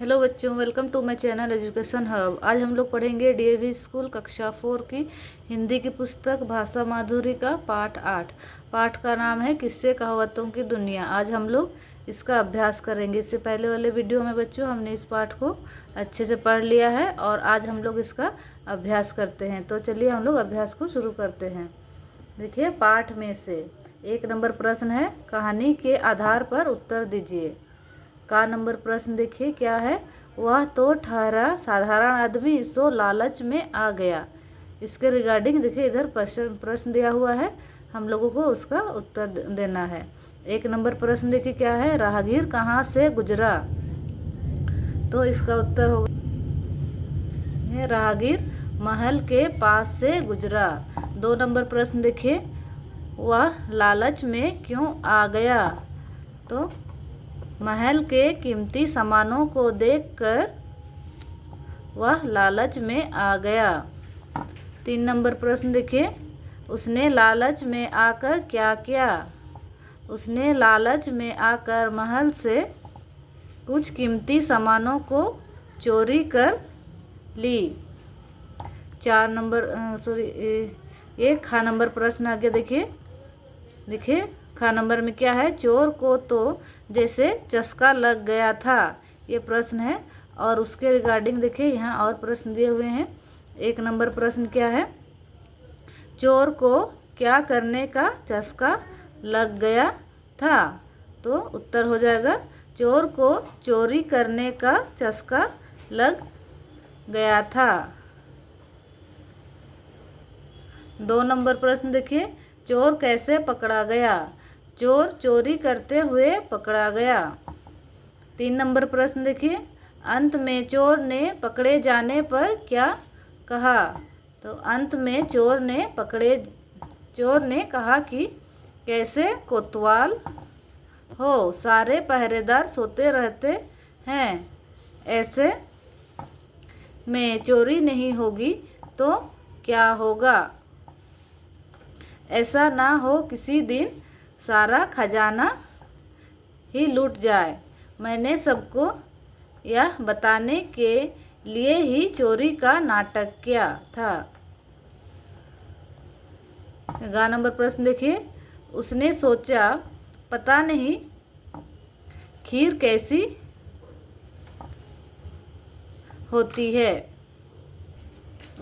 Hello बच्चों, welcome to my channel education hub. आज हम लोग पढ़ेंगे डीएवी स्कूल कक्षा 4 की हिंदी की पुस्तक भाषा माधुरी का पाठ 8। पाठ का नाम है किस्से कहावतों की दुनिया। आज हम लोग इसका अभ्यास करेंगे। इससे पहले वाले वीडियो में बच्चों हमने इस पाठ को अच्छे से पढ़ लिया है और आज हम लोग इसका अभ्यास करते हैं। तो चलिए हम लोग अभ्यास को शुरू करते हैं। देखिए, पाठ में से 1 नंबर प्रश्न है, कहानी के आधार पर उत्तर दीजिए। का नंबर प्रश्न देखिए क्या है। वह तो ठहरा साधारण आदमी सो लालच में आ गया। इसके रिगार्डिंग देखिए इधर प्रश्न दिया हुआ है, हम लोगों को उसका उत्तर देना है। 1 नंबर प्रश्न देखिए क्या है, राहगीर कहाँ से गुजरा। तो इसका उत्तर होगा राहगीर महल के पास से गुजरा। 2 नंबर प्रश्न देखिए, वह लालच में क्यों आ गया। तो महल के कीमती सामानों को देखकर वह लालच में आ गया। 3 नंबर प्रश्न देखिए, उसने लालच में आकर क्या किया। उसने लालच में आकर महल से कुछ कीमती सामानों को चोरी कर ली। 4 नंबर एक खा नंबर प्रश्न आगे देखिए खा नंबर में क्या है, चोर को तो जैसे चस्का लग गया था। ये प्रश्न है और उसके रिगार्डिंग देखिए यहाँ और प्रश्न दिए हुए हैं। 1 नंबर प्रश्न क्या है, चोर को क्या करने का चस्का लग गया था। तो उत्तर हो जाएगा, चोर को चोरी करने का चस्का लग गया था। 2 नंबर प्रश्न देखिए, चोर कैसे पकड़ा गया। चोर चोरी करते हुए पकड़ा गया। 3 नंबर प्रश्न देखिए, अंत में चोर ने पकड़े जाने पर क्या कहा। तो अंत में चोर ने कहा कि कैसे कोतवाल हो, सारे पहरेदार सोते रहते हैं, ऐसे में चोरी नहीं होगी तो क्या होगा। ऐसा ना हो किसी दिन सारा खजाना ही लूट जाए। मैंने सबको यह बताने के लिए ही चोरी का नाटक किया था। 11 नंबर प्रश्न देखिए, उसने सोचा पता नहीं खीर कैसी होती है।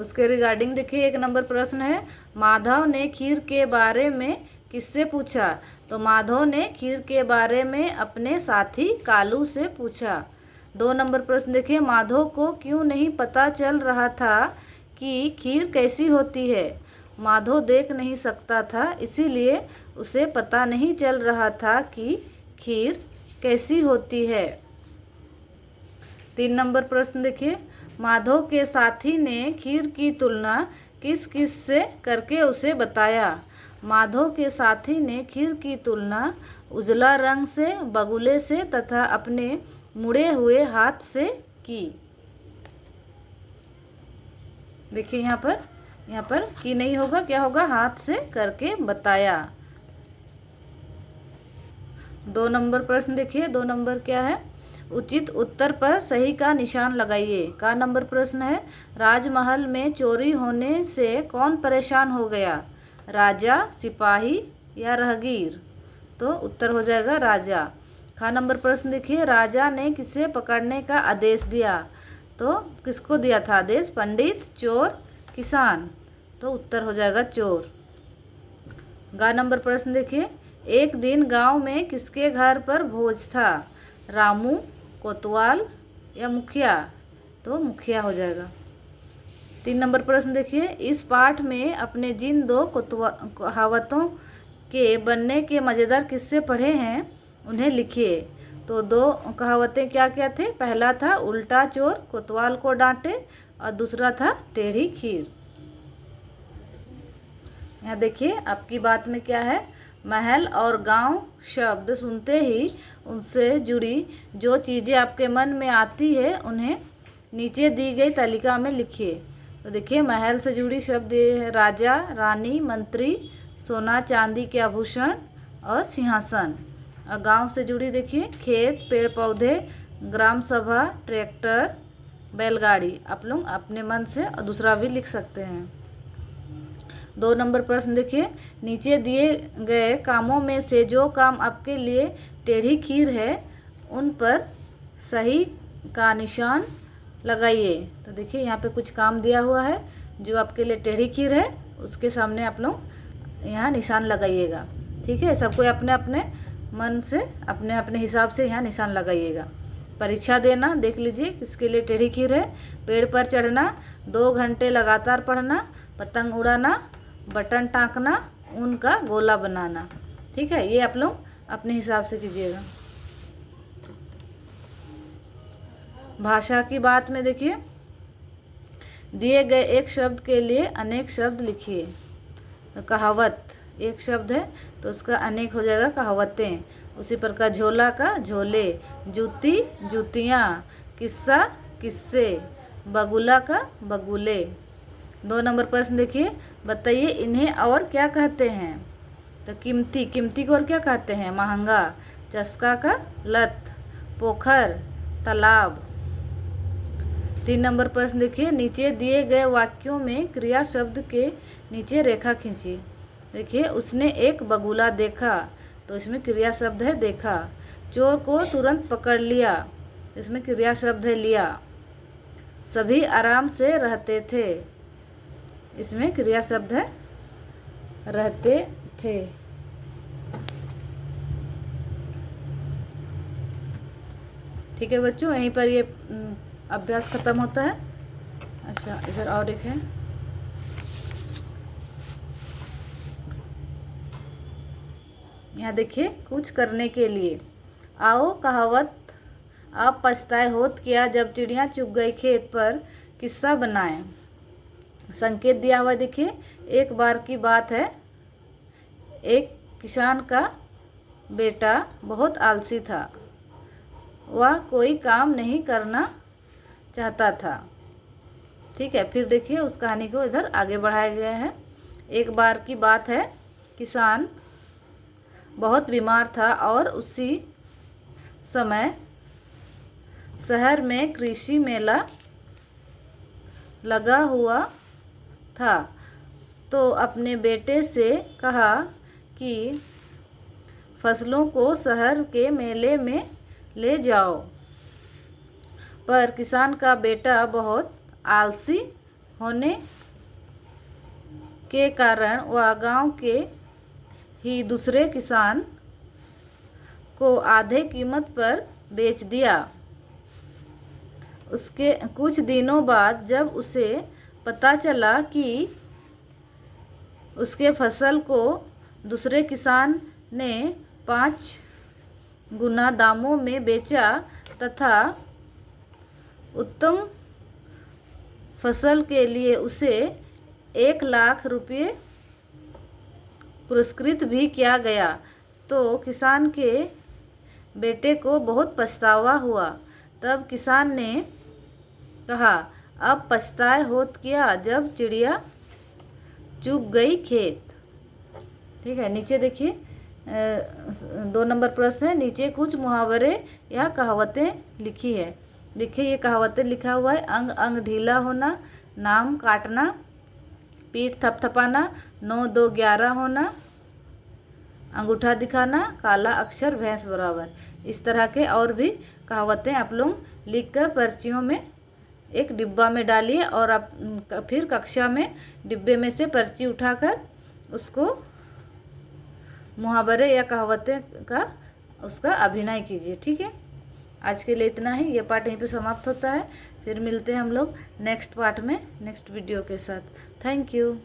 उसके रिगार्डिंग देखिए 1 नंबर प्रश्न है, माधव ने खीर के बारे में किससे पूछा। तो माधव ने खीर के बारे में अपने साथी कालू से पूछा। 2 नंबर प्रश्न देखिए, माधव को क्यों नहीं पता चल रहा था कि खीर कैसी होती है। माधव देख नहीं सकता था, इसीलिए उसे पता नहीं चल रहा था कि खीर कैसी होती है। 3 नंबर प्रश्न देखिए, माधव के साथी ने खीर की तुलना किस किस से करके उसे बताया। माधव के साथी ने खीर की तुलना उजला रंग से, बगुले से तथा अपने मुड़े हुए हाथ से की। देखिए यहाँ पर की नहीं होगा, क्या होगा, हाथ से करके बताया। 2 नंबर प्रश्न देखिए, 2 नंबर क्या है, उचित उत्तर पर सही का निशान लगाइए। का नंबर प्रश्न है, राजमहल में चोरी होने से कौन परेशान हो गया। राजा, सिपाही या राहगीर। तो उत्तर हो जाएगा राजा। खा नंबर प्रश्न देखिए, राजा ने किसे पकड़ने का आदेश दिया। तो किसको दिया था आदेश, पंडित, चोर, किसान। तो उत्तर हो जाएगा चोर। गा नंबर प्रश्न देखिए, एक दिन गांव में किसके घर पर भोज था। रामू, कोतवाल या मुखिया। तो मुखिया हो जाएगा। 3 नंबर प्रश्न देखिए, इस पाठ में अपने जिन 2 कहावतों के बनने के मज़ेदार किस्से पढ़े हैं उन्हें लिखिए। तो 2 कहावतें क्या क्या थे, पहला था उल्टा चोर कोतवाल को डांटे और दूसरा था टेढ़ी खीर। यहाँ देखिए आपकी बात में क्या है, महल और गांव शब्द सुनते ही उनसे जुड़ी जो चीज़ें आपके मन में आती है उन्हें नीचे दी गई तालिका में लिखिए। तो देखिए महल से जुड़ी शब्द है राजा, रानी, मंत्री, सोना चांदी के आभूषण और सिंहासन। और गांव से जुड़ी देखिए खेत, पेड़ पौधे, ग्राम सभा, ट्रैक्टर, बैलगाड़ी। आप लोग अपने मन से और दूसरा भी लिख सकते हैं। 2 नंबर प्रश्न देखिए, नीचे दिए गए कामों में से जो काम आपके लिए टेढ़ी खीर है उन पर सही का निशान लगाइए। तो देखिए यहाँ पे कुछ काम दिया हुआ है जो आपके लिए टेढ़ी खीर है, उसके सामने आप लोग यहाँ निशान लगाइएगा। ठीक है, सबको अपने अपने मन से अपने अपने हिसाब से यहाँ निशान लगाइएगा। परीक्षा देना देख लीजिए किसके लिए टेढ़ी खीर है। पेड़ पर चढ़ना, 2 घंटे लगातार पढ़ना, पतंग उड़ाना, बटन टाँकना, ऊन का गोला बनाना। ठीक है, ये आप लोग अपने हिसाब से कीजिएगा। भाषा की बात में देखिए, दिए गए एक शब्द के लिए अनेक शब्द लिखिए। तो कहावत एक शब्द है तो उसका अनेक हो जाएगा कहावतें। उसी प्रकार झोला का झोले, जूती जूतियाँ, किस्सा किस्से, बगुला का बगुले। 2 नंबर प्रश्न देखिए, बताइए इन्हें और क्या कहते हैं। तो कीमती, कीमती को और क्या कहते हैं, महंगा। चस्का का लत, पोखर, तालाब। 3 नंबर प्रश्न देखिए, नीचे दिए गए वाक्यों में क्रिया शब्द के नीचे रेखा खींचिए। देखिए, उसने एक बगुला देखा, तो इसमें क्रिया शब्द है देखा। चोर को तुरंत पकड़ लिया, इसमें क्रिया शब्द है लिया। सभी आराम से रहते थे, इसमें क्रिया शब्द है रहते थे। ठीक है बच्चों, यहीं पर ये अभ्यास खत्म होता है। अच्छा, इधर और एक है। यहाँ देखिए, कुछ करने के लिए। आओ कहावत आप पछताए होत क्या, जब चिड़िया चुग गई खेत पर किस्सा बनाएं। संकेत दिया हुआ देखिए, एक बार की बात है, एक किसान का बेटा बहुत आलसी था। वह कोई काम नहीं करना चाहता था। ठीक है, फिर देखिए उस कहानी को इधर आगे बढ़ाया गया है। एक बार की बात है, किसान बहुत बीमार था और उसी समय शहर में कृषि मेला लगा हुआ था। तो अपने बेटे से कहा कि फसलों को शहर के मेले में ले जाओ। पर किसान का बेटा बहुत आलसी होने के कारण वह गांव के ही दूसरे किसान को आधे कीमत पर बेच दिया। उसके कुछ दिनों बाद जब उसे पता चला कि उसके फसल को दूसरे किसान ने 5 गुना दामों में बेचा तथा उत्तम फसल के लिए उसे 1 लाख रुपये पुरस्कृत भी किया गया, तो किसान के बेटे को बहुत पछतावा हुआ। तब किसान ने कहा, अब पछताए होत क्या, जब चिड़िया चुग गई खेत। ठीक है, नीचे देखिए 2 नंबर प्रश्न है, नीचे कुछ मुहावरे या कहावतें लिखी है। देखिए ये कहावतें लिखा हुआ है, अंग अंग ढीला होना, नाम काटना, पीठ थपथपाना, 9 2 11 होना, अंगूठा दिखाना, काला अक्षर भैंस बराबर। इस तरह के और भी कहावतें आप लोग लिखकर पर्चियों में एक डिब्बा में डालिए और आप फिर कक्षा में डिब्बे में से पर्ची उठाकर उसको मुहावरे या कहावतें का उसका अभिनय कीजिए। ठीक है, आज के लिए इतना ही। ये पार्ट यहीं पे समाप्त होता है। फिर मिलते हैं हम लोग नेक्स्ट पार्ट में नेक्स्ट वीडियो के साथ। Thank you.